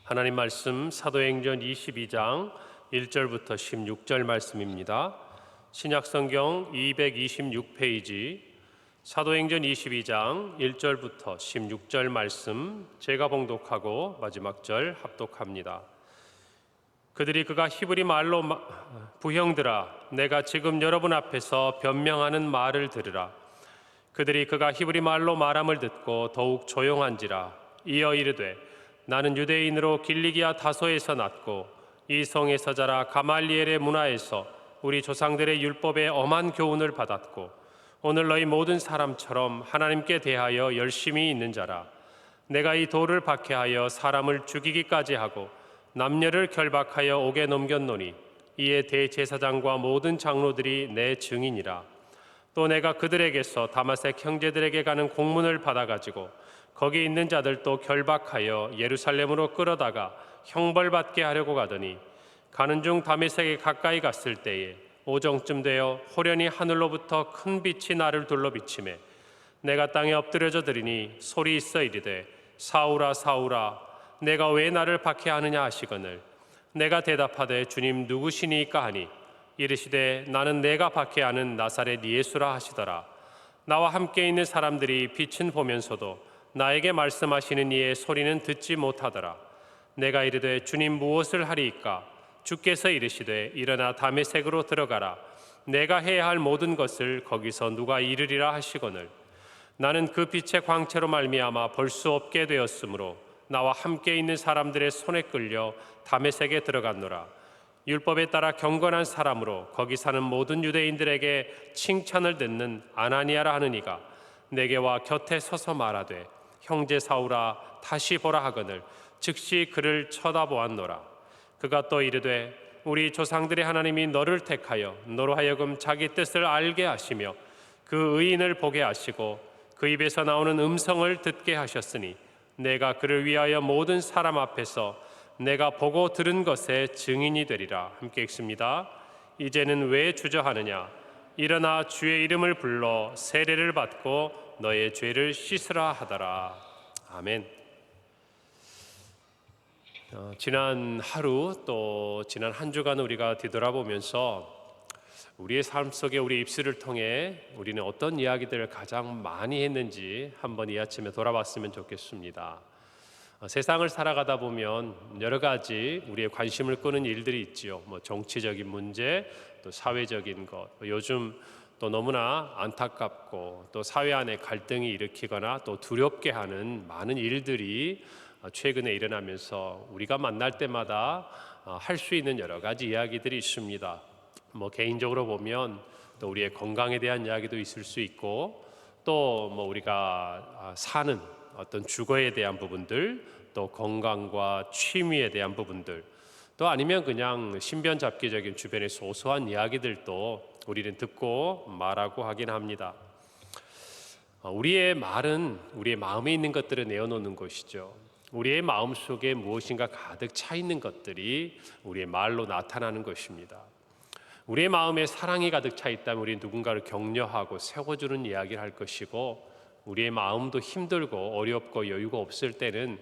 하나님 말씀 사도행전 22장 1절부터 16절 말씀입니다. 신약성경 226페이지 사도행전 22장 1절부터 16절 말씀 제가 봉독하고 마지막 절 합독합니다. 그들이 그가 히브리 말로 부형들아 내가 지금 여러분 앞에서 변명하는 말을 들으라. 그들이 그가 히브리 말로 말함을 듣고 더욱 조용한지라. 이어 이르되 나는 유대인으로 길리기아 다소에서 났고 이 성에서 자라 가말리엘의 문화에서 우리 조상들의 율법에 엄한 교훈을 받았고 오늘 너희 모든 사람처럼 하나님께 대하여 열심히 있는 자라. 내가 이 돌을 박해하여 사람을 죽이기까지 하고 남녀를 결박하여 옥에 넘겼노니 이에 대제사장과 모든 장로들이 내 증인이라. 또 내가 그들에게서 다마색 형제들에게 가는 공문을 받아가지고 거기 있는 자들도 결박하여 예루살렘으로 끌어다가 형벌받게 하려고 가더니 가는 중 다메섹에 가까이 갔을 때에 오정쯤 되어 호련히 하늘로부터 큰 빛이 나를 둘러 비치매 내가 땅에 엎드려져 드리니 소리 있어 이르되 사울아 사울아 내가 왜 나를 박해하느냐 하시거늘 내가 대답하되 주님 누구시니까 하니 이르시되 나는 내가 박해하는 나사렛 예수라 하시더라. 나와 함께 있는 사람들이 빛은 보면서도 나에게 말씀하시는 이의 소리는 듣지 못하더라. 내가 이르되 주님 무엇을 하리이까? 주께서 이르시되 일어나 다메섹으로 들어가라. 내가 해야 할 모든 것을 거기서 누가 이르리라 하시거늘 나는 그 빛의 광채로 말미암아 볼 수 없게 되었으므로 나와 함께 있는 사람들의 손에 끌려 다메섹에 들어갔노라. 율법에 따라 경건한 사람으로 거기 사는 모든 유대인들에게 칭찬을 듣는 아나니아라 하는 이가 내게 와 곁에 서서 말하되 형제 사울아 다시 보라 하거늘 즉시 그를 쳐다보았노라. 그가 또 이르되 우리 조상들의 하나님이 너를 택하여 너로 하여금 자기 뜻을 알게 하시며 그 의인을 보게 하시고 그 입에서 나오는 음성을 듣게 하셨으니 내가 그를 위하여 모든 사람 앞에서 내가 보고 들은 것의 증인이 되리라. 함께 읽습니다. 이제는 왜 주저하느냐? 일어나 주의 이름을 불러 세례를 받고 너의 죄를 씻으라 하더라. 아멘. 지난 하루 또 지난 한 주간 우리가 뒤돌아보면서 우리의 삶 속에 우리 입술을 통해 우리는 어떤 이야기들을 가장 많이 했는지 한번 이 아침에 돌아봤으면 좋겠습니다. 세상을 살아가다 보면 여러 가지 우리의 관심을 끄는 일들이 있지요. 정치적인 문제, 또 사회적인 것, 요즘 또 너무나 안타깝고 또 사회 안에 갈등이 일으키거나 또 두렵게 하는 많은 일들이 최근에 일어나면서 우리가 만날 때마다 할 수 있는 여러 가지 이야기들이 있습니다. 개인적으로 보면 또 우리의 건강에 대한 이야기도 있을 수 있고 또 우리가 사는 어떤 주거에 대한 부분들, 또 건강과 취미에 대한 부분들, 또 아니면 그냥 신변잡기적인 주변의 소소한 이야기들도 우리는 듣고 말하고 하긴 합니다. 우리의 말은 우리의 마음에 있는 것들을 내어놓는 것이죠. 우리의 마음 속에 무엇인가 가득 차 있는 것들이 우리의 말로 나타나는 것입니다. 우리의 마음에 사랑이 가득 차 있다면 우리는 누군가를 격려하고 세워주는 이야기를 할 것이고 우리의 마음도 힘들고 어렵고 여유가 없을 때는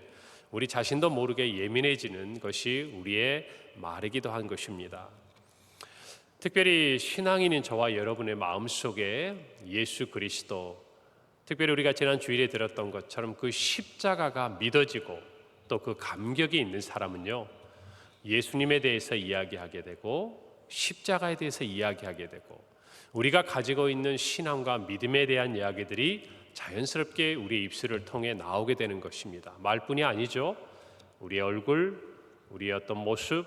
우리 자신도 모르게 예민해지는 것이 우리의 말이기도 한 것입니다. 특별히 신앙인인 저와 여러분의 마음속에 예수 그리스도, 특별히 우리가 지난 주일에 들었던 것처럼 그 십자가가 믿어지고 또 그 감격이 있는 사람은요, 예수님에 대해서 이야기하게 되고 십자가에 대해서 이야기하게 되고 우리가 가지고 있는 신앙과 믿음에 대한 이야기들이 자연스럽게 우리의 입술을 통해 나오게 되는 것입니다. 말뿐이 아니죠. 우리의 얼굴, 우리의 어떤 모습,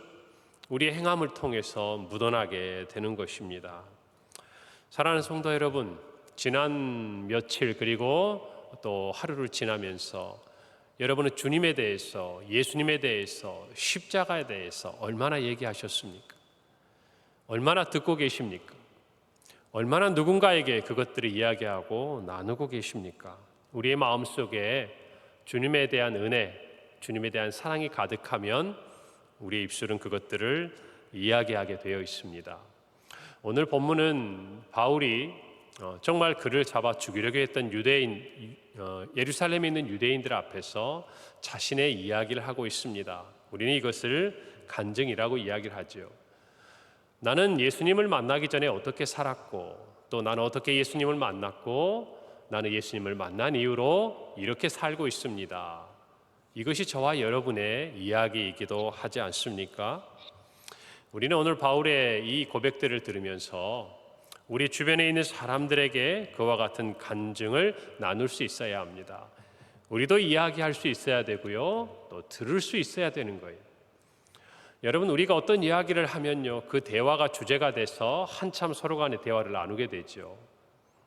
우리의 행함을 통해서 묻어나게 되는 것입니다. 사랑하는 성도 여러분, 지난 며칠 그리고 또 하루를 지나면서 여러분은 주님에 대해서, 예수님에 대해서, 십자가에 대해서 얼마나 얘기하셨습니까? 얼마나 듣고 계십니까? 얼마나 누군가에게 그것들을 이야기하고 나누고 계십니까? 우리의 마음속에 주님에 대한 은혜, 주님에 대한 사랑이 가득하면 우리의 입술은 그것들을 이야기하게 되어 있습니다. 오늘 본문은 바울이 정말 그를 잡아 죽이려고 했던 예루살렘에 있는 유대인들 앞에서 자신의 이야기를 하고 있습니다. 우리는 이것을 간증이라고 이야기를 하죠. 나는 예수님을 만나기 전에 어떻게 살았고, 또 나는 어떻게 예수님을 만났고, 나는 예수님을 만난 이후로 이렇게 살고 있습니다. 이것이 저와 여러분의 이야기이기도 하지 않습니까? 우리는 오늘 바울의 이 고백들을 들으면서 우리 주변에 있는 사람들에게 그와 같은 간증을 나눌 수 있어야 합니다. 우리도 이야기할 수 있어야 되고요, 또 들을 수 있어야 되는 거예요. 여러분, 우리가 어떤 이야기를 하면요, 그 대화가 주제가 돼서 한참 서로 간의 대화를 나누게 되죠.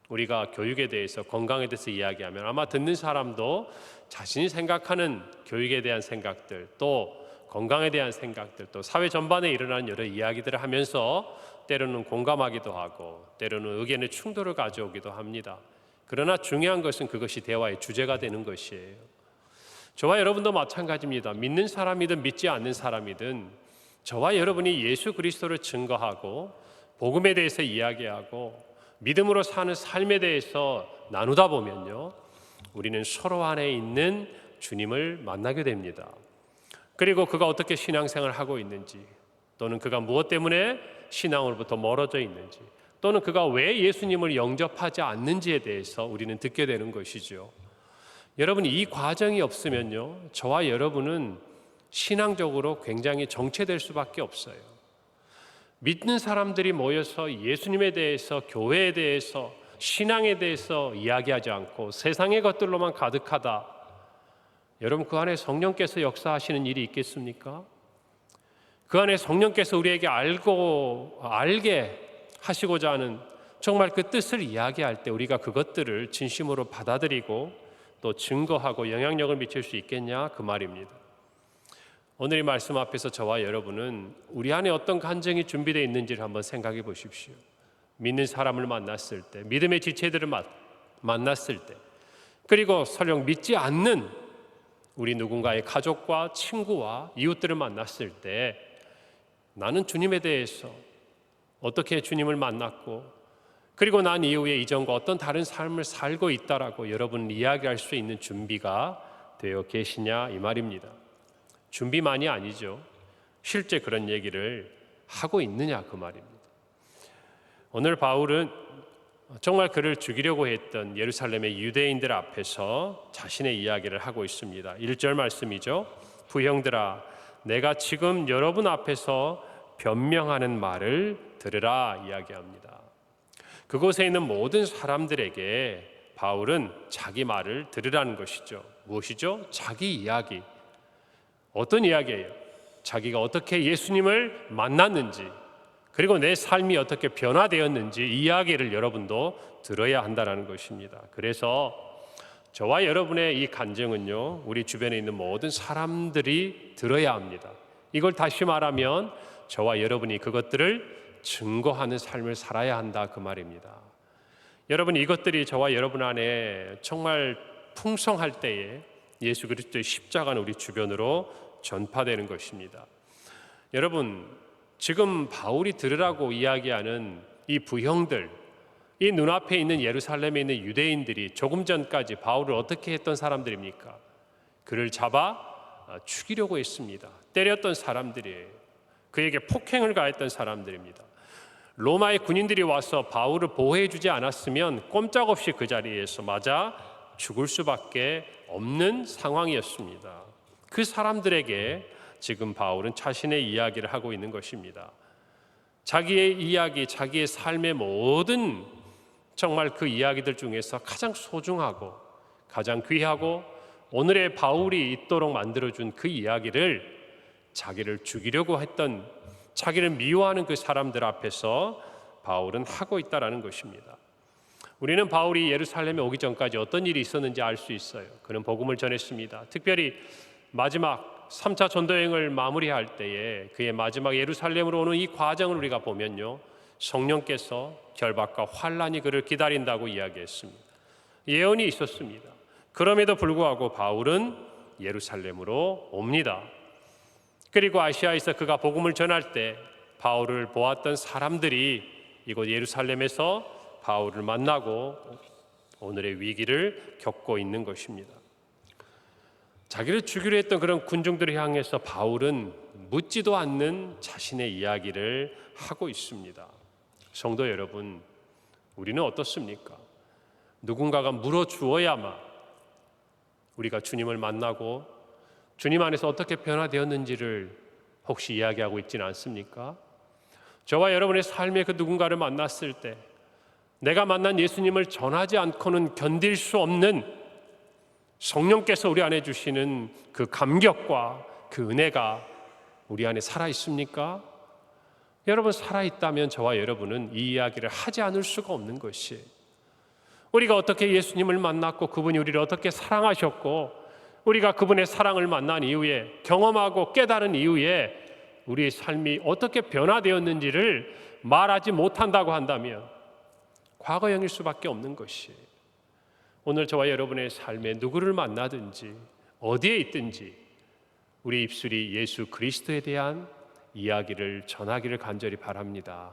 우리가 교육에 대해서, 건강에 대해서 이야기하면 아마 듣는 사람도 자신이 생각하는 교육에 대한 생각들, 또 건강에 대한 생각들, 또 사회 전반에 일어나는 여러 이야기들을 하면서 때로는 공감하기도 하고, 때로는 의견의 충돌을 가져오기도 합니다. 그러나 중요한 것은 그것이 대화의 주제가 되는 것이에요. 저와 여러분도 마찬가지입니다. 믿는 사람이든 믿지 않는 사람이든 저와 여러분이 예수 그리스도를 증거하고 복음에 대해서 이야기하고 믿음으로 사는 삶에 대해서 나누다 보면요, 우리는 서로 안에 있는 주님을 만나게 됩니다. 그리고 그가 어떻게 신앙생활을 하고 있는지, 또는 그가 무엇 때문에 신앙으로부터 멀어져 있는지, 또는 그가 왜 예수님을 영접하지 않는지에 대해서 우리는 듣게 되는 것이죠. 여러분, 이 과정이 없으면요, 저와 여러분은 신앙적으로 굉장히 정체될 수밖에 없어요. 믿는 사람들이 모여서 예수님에 대해서, 교회에 대해서, 신앙에 대해서 이야기하지 않고 세상의 것들로만 가득하다. 여러분, 그 안에 성령께서 역사하시는 일이 있겠습니까? 그 안에 성령께서 우리에게 알게 하시고자 하는 정말 그 뜻을 이야기할 때 우리가 그것들을 진심으로 받아들이고 또 증거하고 영향력을 미칠 수 있겠냐, 그 말입니다. 오늘 이 말씀 앞에서 저와 여러분은 우리 안에 어떤 간증이 준비되어 있는지를 한번 생각해 보십시오. 믿는 사람을 만났을 때, 믿음의 지체들을 만났을 때, 그리고 설령 믿지 않는 우리 누군가의 가족과 친구와 이웃들을 만났을 때, 나는 주님에 대해서 어떻게 주님을 만났고, 그리고 난 이후에 이전과 어떤 다른 삶을 살고 있다라고 여러분 이야기할 수 있는 준비가 되어 계시냐, 이 말입니다. 준비만이 아니죠. 실제 그런 얘기를 하고 있느냐, 그 말입니다. 오늘 바울은 정말 그를 죽이려고 했던 예루살렘의 유대인들 앞에서 자신의 이야기를 하고 있습니다. 1절 말씀이죠. 부형들아, 내가 지금 여러분 앞에서 변명하는 말을 들으라 이야기합니다. 그곳에 있는 모든 사람들에게 바울은 자기 말을 들으라는 것이죠. 무엇이죠? 자기 이야기. 어떤 이야기예요? 자기가 어떻게 예수님을 만났는지, 그리고 내 삶이 어떻게 변화되었는지 이 이야기를 여러분도 들어야 한다는 것입니다. 그래서 저와 여러분의 이 간증은요, 우리 주변에 있는 모든 사람들이 들어야 합니다. 이걸 다시 말하면 저와 여러분이 그것들을 증거하는 삶을 살아야 한다, 그 말입니다. 여러분, 이것들이 저와 여러분 안에 정말 풍성할 때에 예수 그리스도의 십자가는 우리 주변으로 전파되는 것입니다. 여러분, 지금 바울이 들으라고 이야기하는 이 부형들, 이 눈앞에 있는 예루살렘에 있는 유대인들이 조금 전까지 바울을 어떻게 했던 사람들입니까? 그를 잡아 죽이려고 했습니다. 때렸던 사람들이에요. 그에게 폭행을 가했던 사람들입니다. 로마의 군인들이 와서 바울을 보호해 주지 않았으면 꼼짝없이 그 자리에서 맞아 죽을 수밖에 없는 상황이었습니다. 그 사람들에게 지금 바울은 자신의 이야기를 하고 있는 것입니다. 자기의 이야기, 자기의 삶의 모든 정말 그 이야기들 중에서 가장 소중하고 가장 귀하고 오늘의 바울이 있도록 만들어준 그 이야기를 자기를 죽이려고 했던, 자기를 미워하는 그 사람들 앞에서 바울은 하고 있다는 것입니다. 우리는 바울이 예루살렘에 오기 전까지 어떤 일이 있었는지 알 수 있어요. 그는 복음을 전했습니다. 특별히 마지막 3차 전도여행을 마무리할 때에 그의 마지막 예루살렘으로 오는 이 과정을 우리가 보면요, 성령께서 결박과 환란이 그를 기다린다고 이야기했습니다. 예언이 있었습니다. 그럼에도 불구하고 바울은 예루살렘으로 옵니다. 그리고 아시아에서 그가 복음을 전할 때 바울을 보았던 사람들이 이곳 예루살렘에서 바울을 만나고 오늘의 위기를 겪고 있는 것입니다. 자기를 죽이려 했던 그런 군중들을 향해서 바울은 묻지도 않는 자신의 이야기를 하고 있습니다. 성도 여러분, 우리는 어떻습니까? 누군가가 물어주어야만 우리가 주님을 만나고 주님 안에서 어떻게 변화되었는지를 혹시 이야기하고 있지는 않습니까? 저와 여러분의 삶에 그 누군가를 만났을 때 내가 만난 예수님을 전하지 않고는 견딜 수 없는 성령께서 우리 안에 주시는 그 감격과 그 은혜가 우리 안에 살아 있습니까? 여러분, 살아 있다면 저와 여러분은 이 이야기를 하지 않을 수가 없는 것이, 우리가 어떻게 예수님을 만났고 그분이 우리를 어떻게 사랑하셨고 우리가 그분의 사랑을 만난 이후에 경험하고 깨달은 이후에 우리의 삶이 어떻게 변화되었는지를 말하지 못한다고 한다면 과거형일 수밖에 없는 것이, 오늘 저와 여러분의 삶에 누구를 만나든지 어디에 있든지 우리 입술이 예수 그리스도에 대한 이야기를 전하기를 간절히 바랍니다.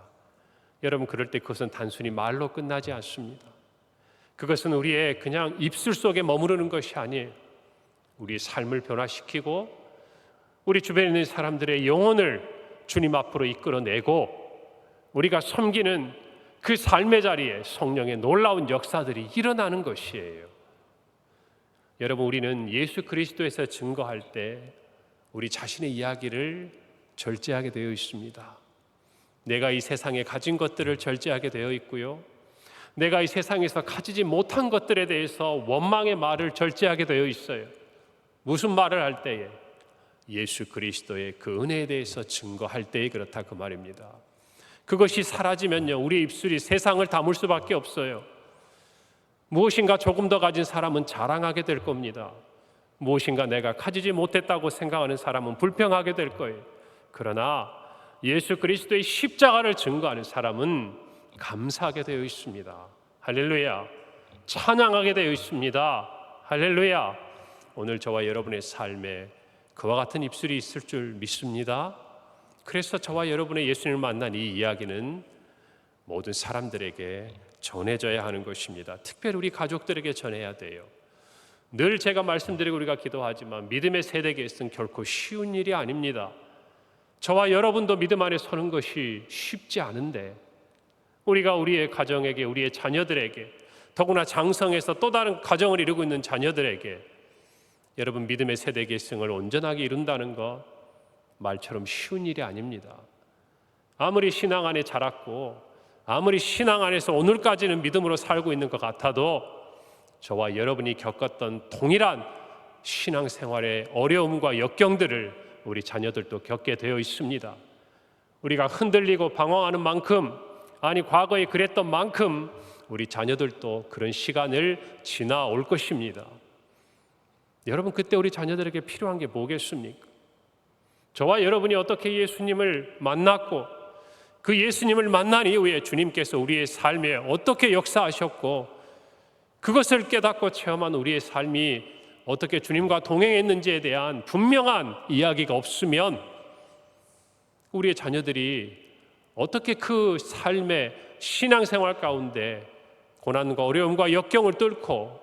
여러분, 그럴 때 그것은 단순히 말로 끝나지 않습니다. 그것은 우리의 그냥 입술 속에 머무르는 것이 아니에요. 우리의 삶을 변화시키고 우리 주변에 있는 사람들의 영혼을 주님 앞으로 이끌어내고 우리가 섬기는 그 삶의 자리에 성령의 놀라운 역사들이 일어나는 것이에요. 여러분, 우리는 예수 그리스도에서 증거할 때 우리 자신의 이야기를 절제하게 되어 있습니다. 내가 이 세상에 가진 것들을 절제하게 되어 있고요, 내가 이 세상에서 가지지 못한 것들에 대해서 원망의 말을 절제하게 되어 있어요. 무슨 말을 할 때에? 예수 그리스도의 그 은혜에 대해서 증거할 때에 그렇다, 그 말입니다. 그것이 사라지면요, 우리 입술이 세상을 담을 수밖에 없어요. 무엇인가 조금 더 가진 사람은 자랑하게 될 겁니다. 무엇인가 내가 가지지 못했다고 생각하는 사람은 불평하게 될 거예요. 그러나 예수 그리스도의 십자가를 증거하는 사람은 감사하게 되어 있습니다. 할렐루야. 찬양하게 되어 있습니다. 할렐루야. 오늘 저와 여러분의 삶에 그와 같은 입술이 있을 줄 믿습니다. 그래서 저와 여러분의 예수님을 만난 이 이야기는 모든 사람들에게 전해져야 하는 것입니다. 특별히 우리 가족들에게 전해야 돼요. 늘 제가 말씀드리고 우리가 기도하지만 믿음의 세대에 있으면 결코 쉬운 일이 아닙니다. 저와 여러분도 믿음 안에 서는 것이 쉽지 않은데 우리가 우리의 가정에게, 우리의 자녀들에게, 더구나 장성해서 또 다른 가정을 이루고 있는 자녀들에게 여러분 믿음의 세대 계승을 온전하게 이룬다는 것 말처럼 쉬운 일이 아닙니다. 아무리 신앙 안에 자랐고 아무리 신앙 안에서 오늘까지는 믿음으로 살고 있는 것 같아도 저와 여러분이 겪었던 동일한 신앙생활의 어려움과 역경들을 우리 자녀들도 겪게 되어 있습니다. 우리가 흔들리고 방황하는 만큼, 아니 과거에 그랬던 만큼 우리 자녀들도 그런 시간을 지나올 것입니다. 여러분, 그때 우리 자녀들에게 필요한 게 뭐겠습니까? 저와 여러분이 어떻게 예수님을 만났고 그 예수님을 만난 이후에 주님께서 우리의 삶에 어떻게 역사하셨고 그것을 깨닫고 체험한 우리의 삶이 어떻게 주님과 동행했는지에 대한 분명한 이야기가 없으면 우리의 자녀들이 어떻게 그 삶의 신앙생활 가운데 고난과 어려움과 역경을 뚫고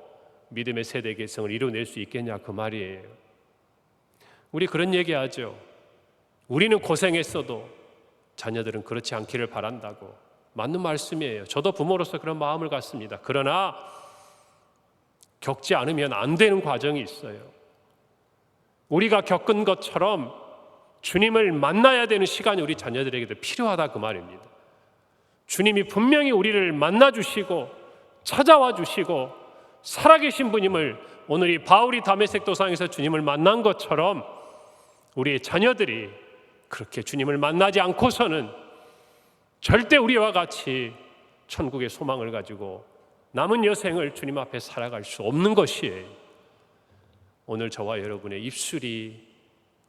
믿음의 세대 계승을 이뤄낼 수 있겠냐, 그 말이에요. 우리 그런 얘기하죠. 우리는 고생했어도 자녀들은 그렇지 않기를 바란다고. 맞는 말씀이에요. 저도 부모로서 그런 마음을 갖습니다. 그러나 겪지 않으면 안 되는 과정이 있어요. 우리가 겪은 것처럼 주님을 만나야 되는 시간이 우리 자녀들에게도 필요하다, 그 말입니다. 주님이 분명히 우리를 만나주시고 찾아와 주시고 살아계신 분임을, 오늘 이 바울이 다메섹 도상에서 주님을 만난 것처럼 우리의 자녀들이 그렇게 주님을 만나지 않고서는 절대 우리와 같이 천국의 소망을 가지고 남은 여생을 주님 앞에 살아갈 수 없는 것이에요. 오늘 저와 여러분의 입술이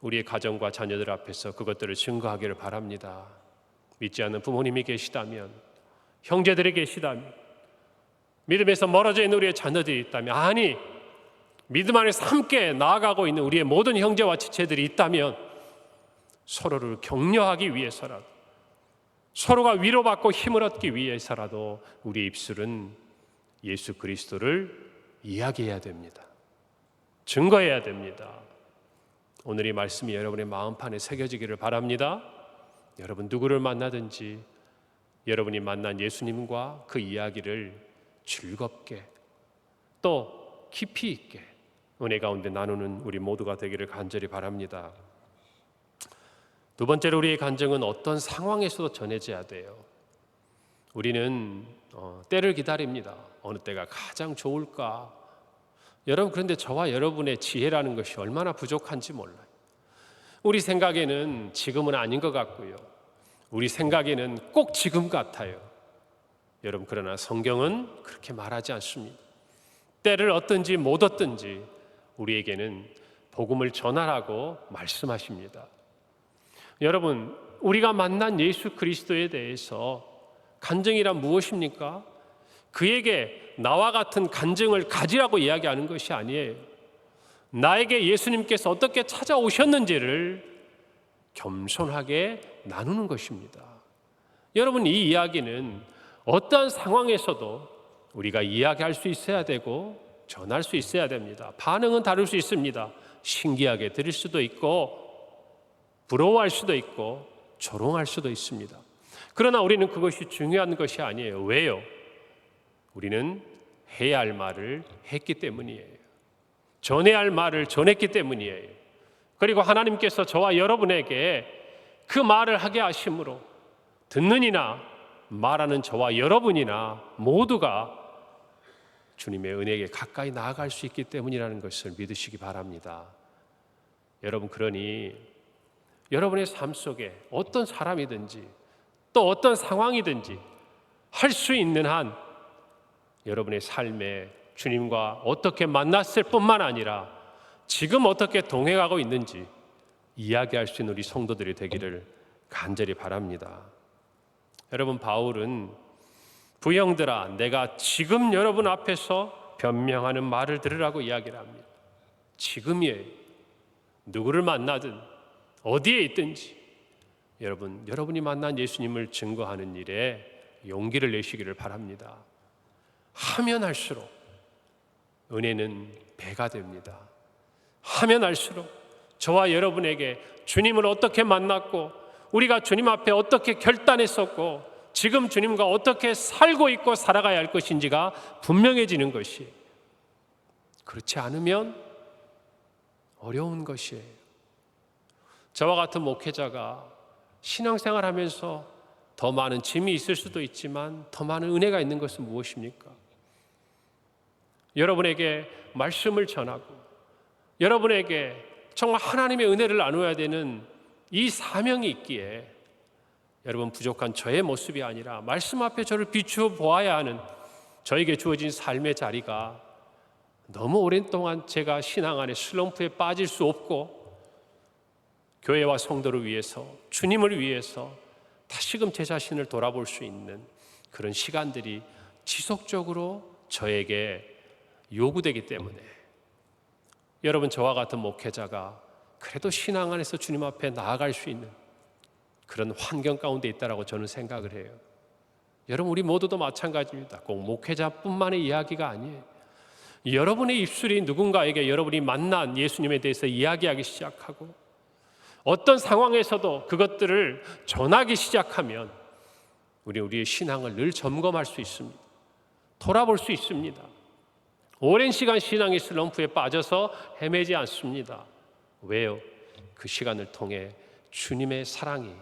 우리의 가정과 자녀들 앞에서 그것들을 증거하기를 바랍니다. 믿지 않는 부모님이 계시다면, 형제들이 계시다면, 믿음에서 멀어져 있는 우리의 자녀들이 있다면, 아니 믿음 안에서 함께 나아가고 있는 우리의 모든 형제와 지체들이 있다면 서로를 격려하기 위해서라도, 서로가 위로받고 힘을 얻기 위해서라도 우리 입술은 예수 그리스도를 이야기해야 됩니다. 증거해야 됩니다. 오늘 이 말씀이 여러분의 마음판에 새겨지기를 바랍니다. 여러분 누구를 만나든지 여러분이 만난 예수님과 그 이야기를 즐겁게 또 깊이 있게 은혜 가운데 나누는 우리 모두가 되기를 간절히 바랍니다. 두 번째로 우리의 간증은 어떤 상황에서도 전해져야 돼요. 우리는 때를 기다립니다. 어느 때가 가장 좋을까? 여러분, 그런데 저와 여러분의 지혜라는 것이 얼마나 부족한지 몰라요. 우리 생각에는 지금은 아닌 것 같고요. 우리 생각에는 꼭 지금 같아요. 여러분, 그러나 성경은 그렇게 말하지 않습니다. 때를 얻든지 못 얻든지 우리에게는 복음을 전하라고 말씀하십니다. 여러분, 우리가 만난 예수 그리스도에 대해서 간증이란 무엇입니까? 그에게 나와 같은 간증을 가지라고 이야기하는 것이 아니에요. 나에게 예수님께서 어떻게 찾아오셨는지를 겸손하게 나누는 것입니다. 여러분, 이 이야기는 어떠한 상황에서도 우리가 이야기할 수 있어야 되고 전할 수 있어야 됩니다. 반응은 다를 수 있습니다. 신기하게 들을 수도 있고 부러워할 수도 있고 조롱할 수도 있습니다. 그러나 우리는 그것이 중요한 것이 아니에요. 왜요? 우리는 해야 할 말을 했기 때문이에요. 전해야 할 말을 전했기 때문이에요. 그리고 하나님께서 저와 여러분에게 그 말을 하게 하심으로 듣는 이나 말하는 저와 여러분이나 모두가 주님의 은혜에 가까이 나아갈 수 있기 때문이라는 것을 믿으시기 바랍니다. 여러분, 그러니 여러분의 삶 속에 어떤 사람이든지 또 어떤 상황이든지 할 수 있는 한 여러분의 삶에 주님과 어떻게 만났을 뿐만 아니라 지금 어떻게 동행하고 있는지 이야기할 수 있는 우리 성도들이 되기를 간절히 바랍니다. 여러분, 바울은 부형들아, 내가 지금 여러분 앞에서 변명하는 말을 들으라고 이야기를 합니다. 지금이에요. 누구를 만나든 어디에 있든지 여러분이 만난 예수님을 증거하는 일에 용기를 내시기를 바랍니다. 하면 할수록 은혜는 배가 됩니다. 하면 할수록 저와 여러분에게 주님을 어떻게 만났고 우리가 주님 앞에 어떻게 결단했었고 지금 주님과 어떻게 살고 있고 살아가야 할 것인지가 분명해지는 것이, 그렇지 않으면 어려운 것이에요. 저와 같은 목회자가 신앙생활하면서 더 많은 짐이 있을 수도 있지만 더 많은 은혜가 있는 것은 무엇입니까? 여러분에게 말씀을 전하고 여러분에게 정말 하나님의 은혜를 나누어야 되는 이 사명이 있기에 여러분, 부족한 저의 모습이 아니라 말씀 앞에 저를 비추어 보아야 하는 저에게 주어진 삶의 자리가 너무 오랜 동안 제가 신앙 안에 슬럼프에 빠질 수 없고 교회와 성도를 위해서, 주님을 위해서 다시금 제 자신을 돌아볼 수 있는 그런 시간들이 지속적으로 저에게 요구되기 때문에 여러분, 저와 같은 목회자가 그래도 신앙 안에서 주님 앞에 나아갈 수 있는 그런 환경 가운데 있다라고 저는 생각을 해요. 여러분, 우리 모두도 마찬가지입니다. 꼭 목회자뿐만의 이야기가 아니에요. 여러분의 입술이 누군가에게 여러분이 만난 예수님에 대해서 이야기하기 시작하고 어떤 상황에서도 그것들을 전하기 시작하면 우리의 신앙을 늘 점검할 수 있습니다. 돌아볼 수 있습니다. 오랜 시간 신앙의 슬럼프에 빠져서 헤매지 않습니다. 왜요? 그 시간을 통해 주님의 사랑이,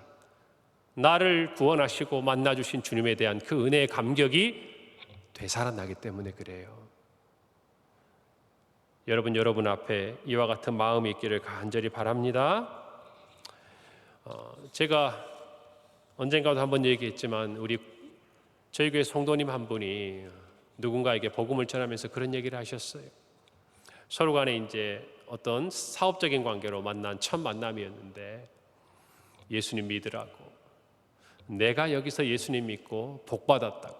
나를 구원하시고 만나주신 주님에 대한 그 은혜의 감격이 되살아나기 때문에 그래요. 여러분 앞에 이와 같은 마음이 있기를 간절히 바랍니다. 제가 언젠가도 한번 얘기했지만 저희 교회 성도님 한 분이 누군가에게 복음을 전하면서 그런 얘기를 하셨어요. 서로 간에 이제 어떤 사업적인 관계로 만난 첫 만남이었는데 예수님 믿으라고, 내가 여기서 예수님 믿고 복 받았다고.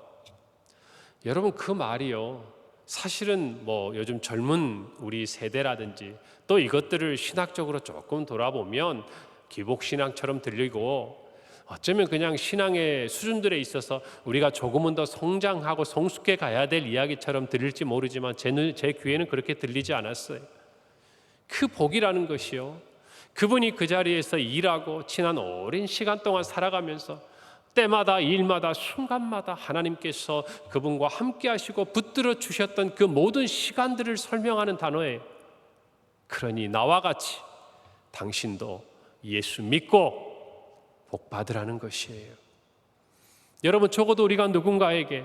여러분, 그 말이요, 사실은 요즘 젊은 우리 세대라든지 또 이것들을 신학적으로 조금 돌아보면 기복신앙처럼 들리고 어쩌면 그냥 신앙의 수준들에 있어서 우리가 조금은 더 성장하고 성숙해 가야 될 이야기처럼 들릴지 모르지만 제 귀에는 그렇게 들리지 않았어요. 그 복이라는 것이요, 그분이 그 자리에서 일하고 지난 오랜 시간 동안 살아가면서 때마다 일마다 순간마다 하나님께서 그분과 함께 하시고 붙들어 주셨던 그 모든 시간들을 설명하는 단어예요. 그러니 나와 같이 당신도 예수 믿고 복 받으라는 것이에요. 여러분, 적어도 우리가 누군가에게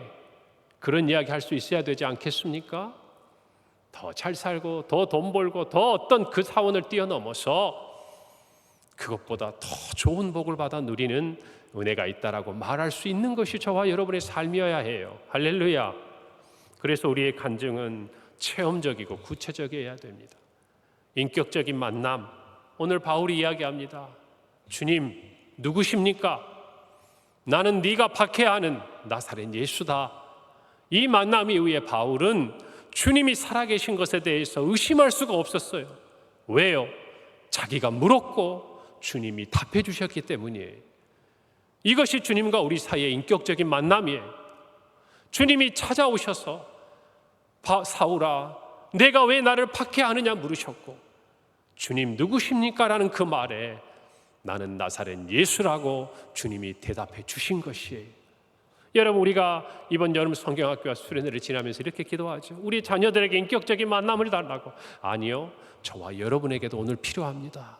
그런 이야기 할 수 있어야 되지 않겠습니까? 더 잘 살고 더 돈 벌고 더 어떤 그 사원을 뛰어넘어서 그것보다 더 좋은 복을 받아 누리는 은혜가 있다라고 말할 수 있는 것이 저와 여러분의 삶이어야 해요. 할렐루야. 그래서 우리의 간증은 체험적이고 구체적이어야 됩니다. 인격적인 만남, 오늘 바울이 이야기합니다. 주님, 누구십니까? 나는 네가 박해하는 나사렛 예수다. 이 만남 이후에 바울은 주님이 살아계신 것에 대해서 의심할 수가 없었어요. 왜요? 자기가 물었고 주님이 답해 주셨기 때문이에요. 이것이 주님과 우리 사이의 인격적인 만남이에요. 주님이 찾아오셔서 사울아, 내가 왜 나를 박해하느냐 물으셨고, 주님 누구십니까? 라는 그 말에 나는 나사렛 예수라고 주님이 대답해 주신 것이에요. 여러분, 우리가 이번 여름 성경학교와 수련회를 지나면서 이렇게 기도하죠. 우리 자녀들에게 인격적인 만남을 달라고. 아니요, 저와 여러분에게도 오늘 필요합니다.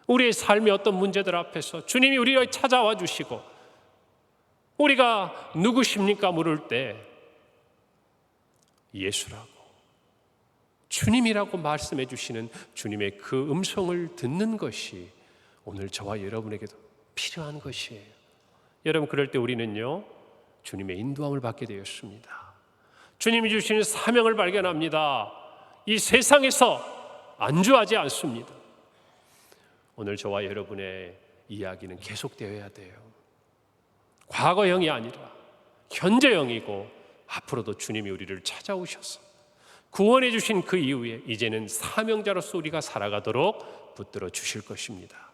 우리의 삶의 어떤 문제들 앞에서 주님이 우리를 찾아와 주시고, 우리가 누구십니까 물을 때 예수라고, 주님이라고 말씀해 주시는 주님의 그 음성을 듣는 것이 오늘 저와 여러분에게도 필요한 것이에요. 여러분, 그럴 때 우리는요, 주님의 인도함을 받게 되었습니다. 주님이 주시는 사명을 발견합니다. 이 세상에서 안주하지 않습니다. 오늘 저와 여러분의 이야기는 계속되어야 돼요. 과거형이 아니라 현재형이고, 앞으로도 주님이 우리를 찾아오셔서 구원해 주신 그 이후에 이제는 사명자로서 우리가 살아가도록 붙들어 주실 것입니다.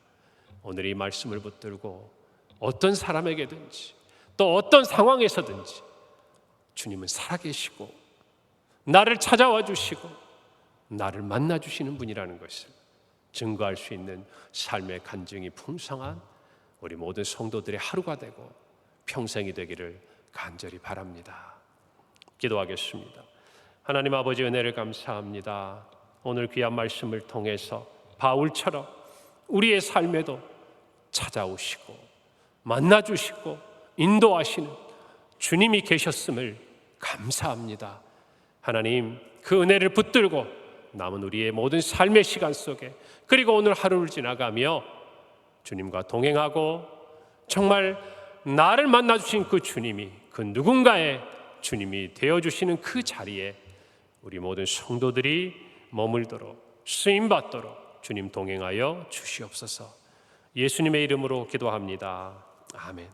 오늘 이 말씀을 붙들고 어떤 사람에게든지 또 어떤 상황에서든지 주님은 살아계시고 나를 찾아와 주시고 나를 만나 주시는 분이라는 것을 증거할 수 있는 삶의 간증이 풍성한 우리 모든 성도들의 하루가 되고 평생이 되기를 간절히 바랍니다. 기도하겠습니다. 하나님 아버지, 은혜를 감사합니다. 오늘 귀한 말씀을 통해서 바울처럼 우리의 삶에도 찾아오시고 만나주시고 인도하시는 주님이 계셨음을 감사합니다. 하나님, 그 은혜를 붙들고 남은 우리의 모든 삶의 시간 속에, 그리고 오늘 하루를 지나가며 주님과 동행하고 정말 나를 만나주신 그 주님이 그 누군가의 주님이 되어주시는 그 자리에 우리 모든 성도들이 머물도록 쓰임받도록 주님 동행하여 주시옵소서. 예수님의 이름으로 기도합니다. 아멘.